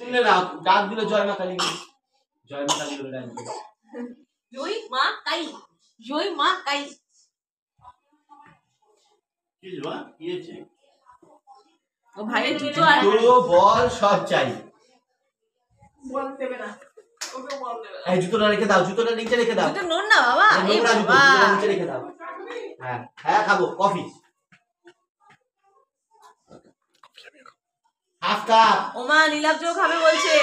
তুলে নাও, ডাক দিল জয় মা কালী, জয় মা কালী বলে ডাক দিল। জয় মা কালী, জয় মা কালী। কি বাবা কি হয়েছে? ও ভাইয়ের জুতো আর বল সব চাই। বল দেবে না, ওকে বল দেবে না। এই জুতোটা রেখে দাও, জুতোটা নিচে রেখে দাও। জুতো নোন না বাবা, এই বাবা জুতোটা নিচে রেখে দাও। হ্যাঁ হ্যাঁ খাবো কফি। Half cup. ওমা নীলাব্জ খাবে বলছে,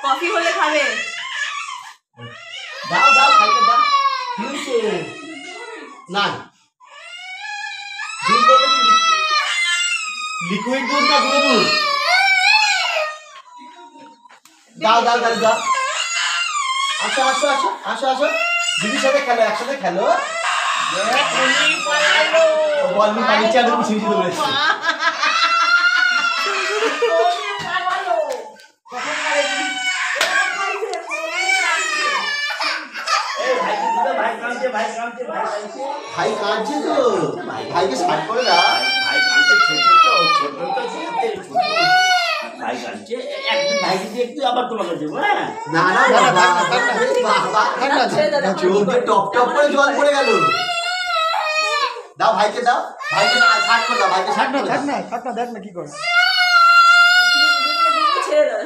কফি হলে খাবে। দাও দাও খাইতে দাও। কি হয়েছে? না দুধ বলতে কি লিকুইড দুধ না গুঁড়ো দুধ? দাও দাও দাও দাও। আসো আসো আসো আসো আসো, দিদির সাথে খেলো, একসাথে খেলো। বল নি পানি চালু পিছিয়ে পিছিয়ে দৌড়েছে। ভাই কাঁদছে তো, ভাইকে সাইড করে দাও। ভাই কাঁদছে, ছোট তো ভাই কাঁদছে। একদিন ভাইকে দিয়ে একটু আবার তোমাকে দেবো। হ্যাঁ না না চোখ দিয়ে টপ টপ করে জল পড়ে গেল। দাও ভাইকে দাও, ভাইকে সাইড করে দাও, ভাইকে সাইড করে দাও। থাক না দেখ না কি করে। ছেড়ে দাও।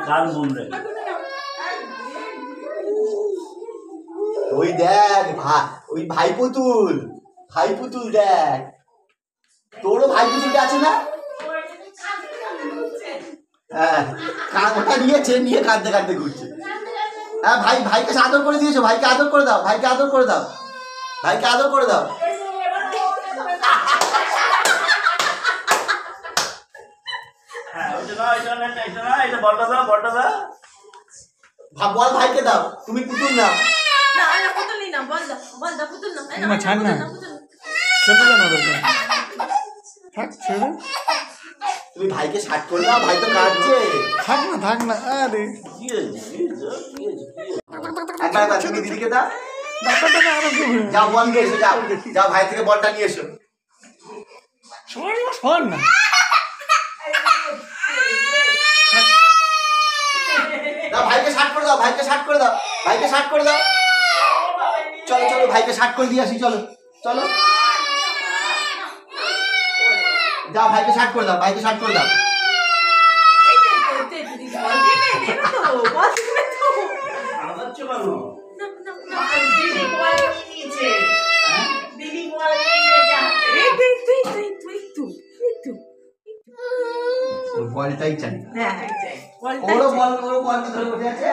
কার মন রে? ওই দেখ ওই ভাই পুতুল, ভাই পুতুল দেখ, তোরও ভাই পুতুলটা আছে না? হ্যাঁ ওটা নিয়েছে, নিয়ে কাঁদতে কাঁদতে ঘুরছে। হ্যাঁ ভাই ভাইকে আদর করে দিয়েছো, ভাইকে আদর করে দাও, ভাইকে আদর করে দাও, ভাইকে আদর করে দাও। বল ভাইকে দাও, তুমি পুতুল নাও। না না পুতুল নি না, বল দাও, বল দাও পুতুল না। না ছাড় না, খেলতে জানো ওদেরকে। থাক ছেড়ে তুমি ভাইকে সাইড করে দাও, ভাই তো কাঁদছে। থাক না আরে একবার তুমি দিদিকে দাও। ডাক্তারটাকে আরো কি হলো? যাও বল নিয়ে এসো, যাও যাও ভাই থেকে বলটা নিয়ে এসো। শোন না দাও ভাইকে সাইড করে দাও, ভাইকে সাইড করে দাও, ভাইকে সাইড করে দাও। চলো চলো ভাইকে সাইড করে দিয়ে আসি, চলো চলো যাও ভাইকে সাইড করে দাও, ভাইকে সাইড করে দাও। বলটাই চাই। হ্যাঁ ওরও বল ধরে বসে আছে।